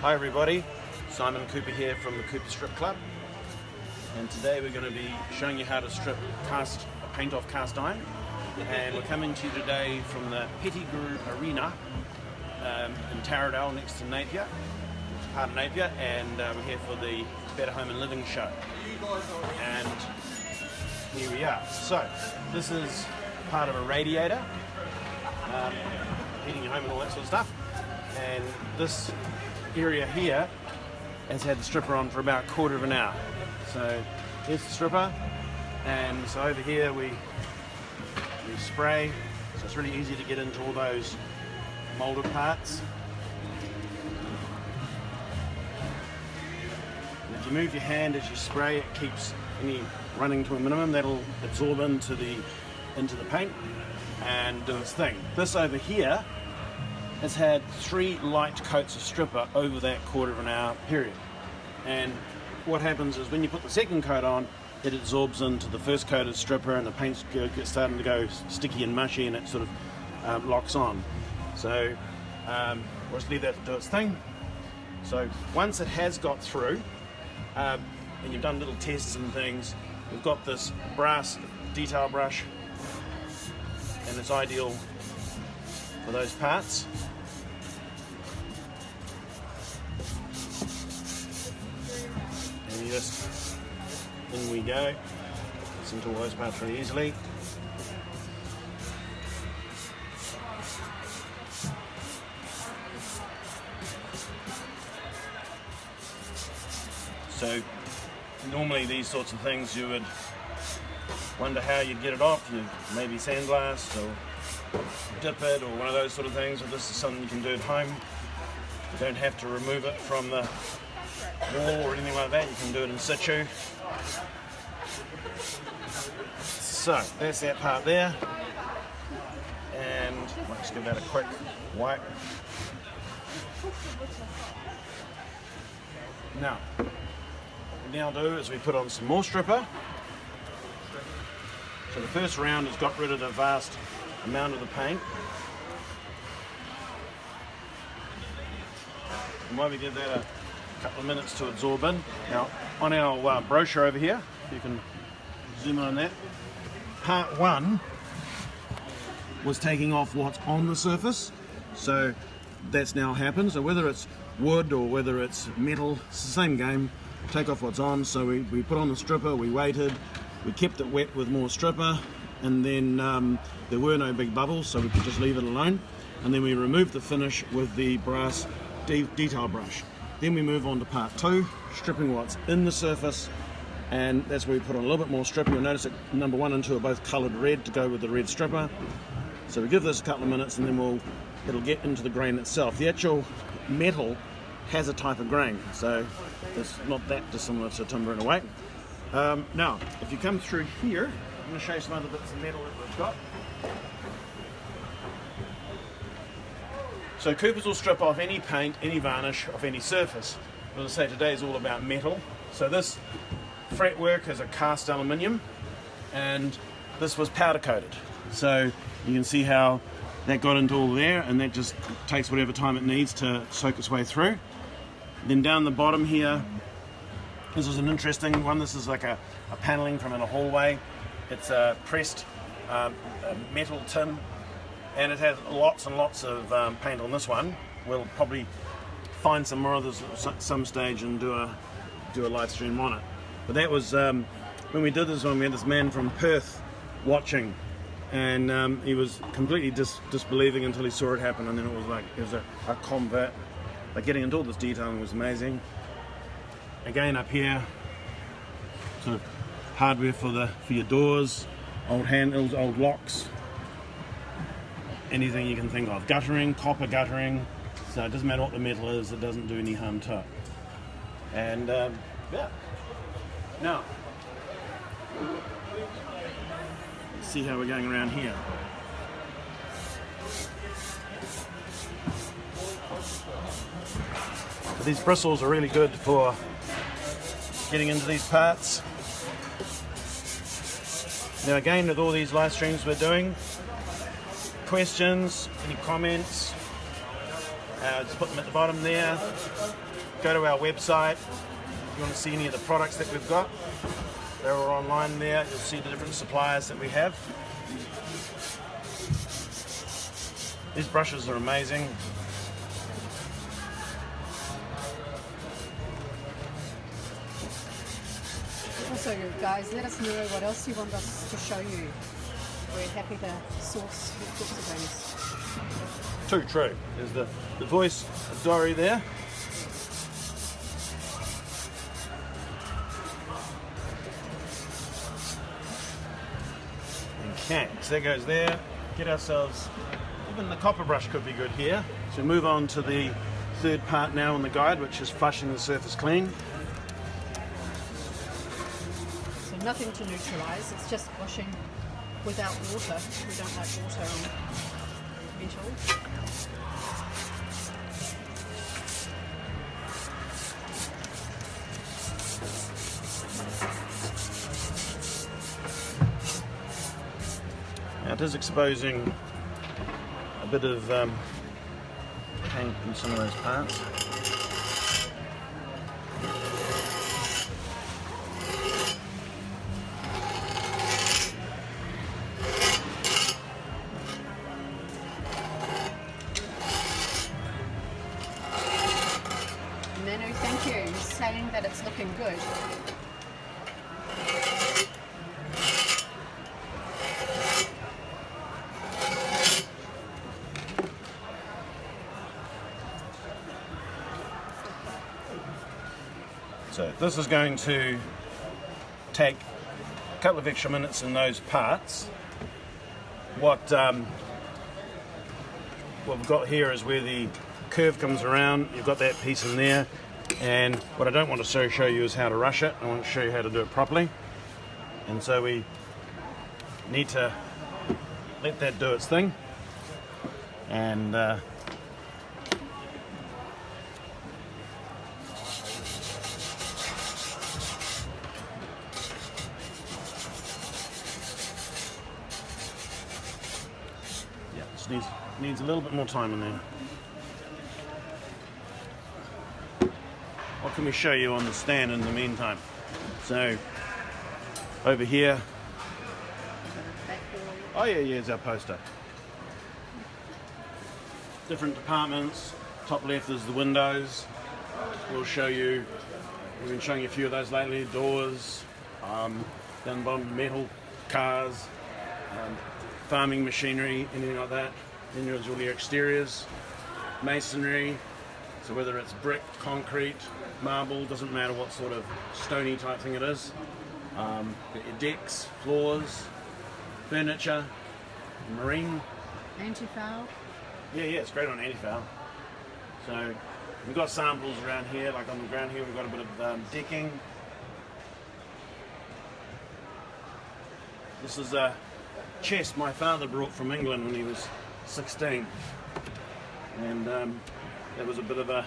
Hi everybody, Simon Cooper here from the Cooper Strip Club, and today we're going to be showing you how to strip paint off cast iron. And we're coming to you today from the Pettigrew Arena in Taradale next to Napier, which is part of Napier, and we're here for the Better Home and Living show. And here we are. So this is part of a radiator, heating your home and all that sort of stuff. And this area here has had the stripper on for about a quarter of an hour. So here's the stripper, and so over here we spray, so it's really easy to get into all those molded parts. And if you move your hand as you spray, it keeps any running to a minimum. That'll absorb into the paint and do its thing. This over here has had 3 light coats of stripper over that quarter of an hour period, and what happens is when you put the second coat on, it absorbs into the first coat of stripper and the paint's starting to go sticky and mushy, and it sort of locks on. So we'll just leave that to do its thing. So once it has got through and you've done little tests and things, we've got this brass detail brush, and it's ideal for those parts. And you just, in we go. It's into all those parts really easily. So normally these sorts of things you would wonder how you'd get it off. You maybe sandblast or dip it or one of those sort of things. But this is something you can do at home. You don't have to remove it from the wall or anything like that. You can do it in situ. So that's that part there, and I'll just give that a quick wipe. Now, what we now do is we put on some more stripper. So the first round has got rid of the vast amount of the paint. And while we give that a couple of minutes to absorb in. Now, on our brochure over here, if you can zoom in on that, part 1 was taking off what's on the surface. So that's now happened. So whether it's wood or whether it's metal, it's the same game. Take off what's on. So we put on the stripper, we waited, we kept it wet with more stripper, and then there were no big bubbles, so we could just leave it alone. And then we removed the finish with the brass detail brush. Then we move on to part 2, stripping what's in the surface, and that's where we put on a little bit more stripper. You'll notice that number 1 and 2 are both coloured red to go with the red stripper. So we give this a couple of minutes, and then it'll get into the grain itself. The actual metal has a type of grain, so it's not that dissimilar to timber in a way. Now, if you come through here, I'm going to show you some other bits of metal that we've got. So Coopers will strip off any paint, any varnish off any surface. As I say, today is all about metal. So this fretwork is a cast aluminium, and this was powder coated. So you can see how that got into all there, and that just takes whatever time it needs to soak its way through. Then down the bottom here, this is an interesting one. This is like a paneling from in a hallway. It's a pressed metal tin, and it has lots and lots of paint on this one. We'll probably find some more of this at some stage and do a live stream on it. But that was when we did this one. We had this man from Perth watching, and he was completely disbelieving until he saw it happen, and then it was a convert. Like, getting into all this detailing was amazing. Again, up here, sort of hardware for your doors, old handles, old locks, anything you can think of. Guttering, copper guttering, so it doesn't matter what the metal is, it doesn't do any harm to it. And yeah. Now, let's see how we're going around here. So these bristles are really good for getting into these parts. Now again, with all these live streams we're doing, questions, any comments, just put them at the bottom there. go to our website. If you want to see any of the products that we've got, they're all online there. You'll see the different suppliers that we have. These brushes are amazing. Also, guys, let us know what else you want us to show you. We're happy to source all sorts of things. Too true. There's the voice of Dory there. Okay, so that goes there. Get ourselves, even the copper brush could be good here. So move on to the third part now in the guide, which is flushing the surface clean. So nothing to neutralise, it's just washing without water. We don't like water on metal. Now it is exposing a bit of paint in some of those parts. Manu, thank you. You're saying that it's looking good. So this is going to take a couple of extra minutes in those parts. What we've got here is where the curve comes around. You've got that piece in there, and what I don't want to show you is how to rush it. I want to show you how to do it properly. And so we need to let that do its thing, and needs a little bit more time in there. What can we show you on the stand in the meantime? So over here, oh yeah, here's our poster. Different departments. Top left is the windows. We'll show you, we've been showing you a few of those lately. Doors, down the bottom, metal, cars, farming machinery, anything like that. Then there's all your exteriors, masonry, so whether it's brick, concrete, marble, doesn't matter what sort of stony type thing it is. Got your decks, floors, furniture, marine. Anti-foul. Yeah, it's great on anti-foul. So we've got samples around here, like on the ground here we've got a bit of decking. This is a chest my father brought from England when he was 16, and that was a bit of a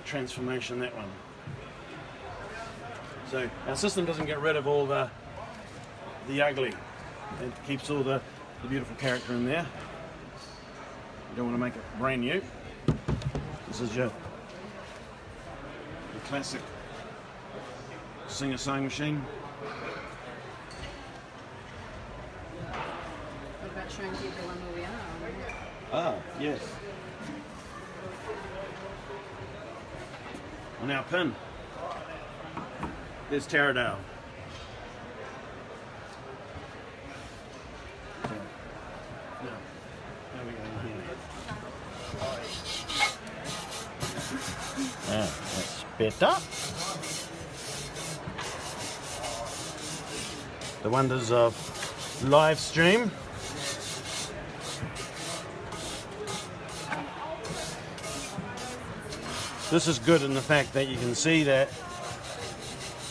transformation, that one. So our system doesn't get rid of all the ugly. It keeps all the beautiful character in there. You don't want to make it brand new. This is your classic Singer sewing machine. What about showing people where we are? Ah, yes. On our pin, there's Taradale. So, now we go here. Yeah, that's better. The wonders of Livestream. This is good in the fact that you can see that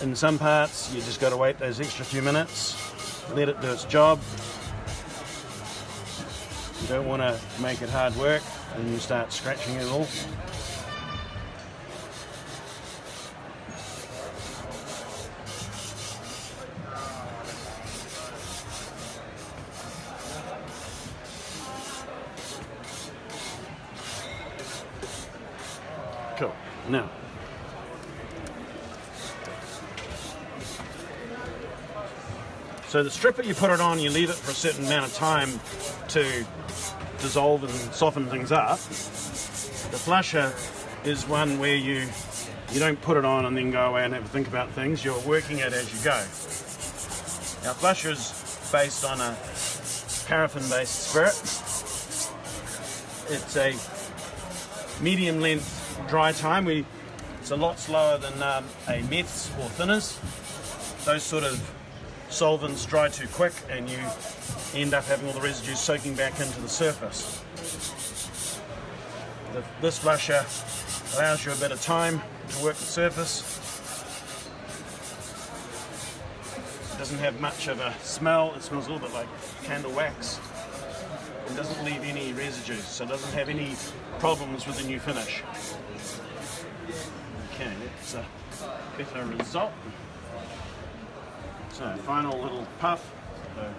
in some parts you just got to wait those extra few minutes, let it do its job. You don't want to make it hard work and you start scratching it all. Cool. Now, so the stripper, you put it on, you leave it for a certain amount of time to dissolve and soften things up. The flusher is one where you don't put it on and then go away and have to think about things. You're working it as you go. Now, flusher is based on a paraffin-based spirit. It's a medium length dry time. It's a lot slower than a meths or thinners. Those sort of solvents dry too quick and you end up having all the residues soaking back into the surface. This flusher allows you a bit of time to work the surface. It doesn't have much of a smell. It smells a little bit like candle wax. It doesn't leave any residues, so it doesn't have any problems with the new finish. Okay, that's a better result. So, final little puff. So,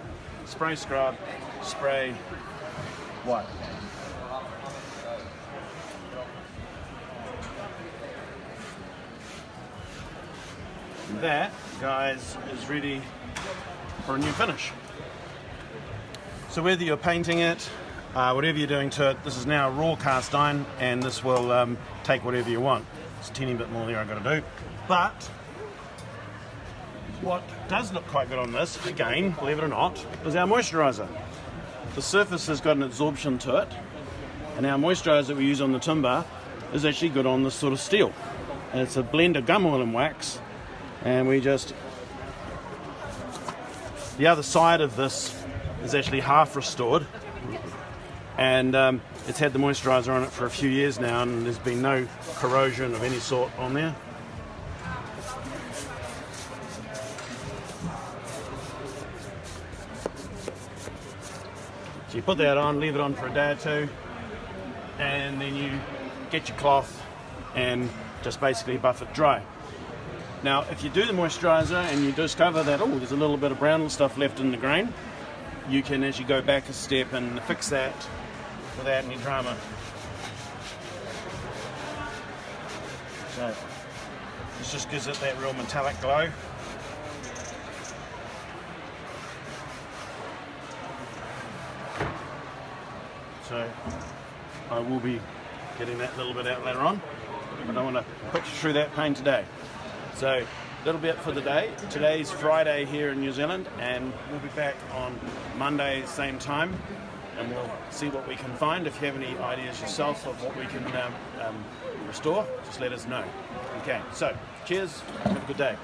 spray scrub, spray, wipe. And that, guys, is ready for a new finish. So whether you're painting it, whatever you're doing to it, this is now a raw cast iron, and this will take whatever you want. There's a teeny bit more there I've got to do. But what does look quite good on this, again, believe it or not, is our moisturiser. The surface has got an absorption to it, and our moisturiser that we use on the timber is actually good on this sort of steel. And it's a blend of gum oil and wax, and we just... The other side of this is actually half restored, and it's had the moisturiser on it for a few years now, and there's been no corrosion of any sort on there. So you put that on, leave it on for a day or two, and then you get your cloth and just basically buff it dry. Now, if you do the moisturiser and you discover that, oh, there's a little bit of brown stuff left in the grain, you can actually go back a step and fix that without any drama. So, this just gives it that real metallic glow. So, I will be getting that little bit out later on. I don't want to put you through that pain today. So that'll be it for the day. Today's Friday here in New Zealand, and we'll be back on Monday same time, and we'll see what we can find. If you have any ideas yourself of what we can restore, just let us know. Okay, so cheers, have a good day.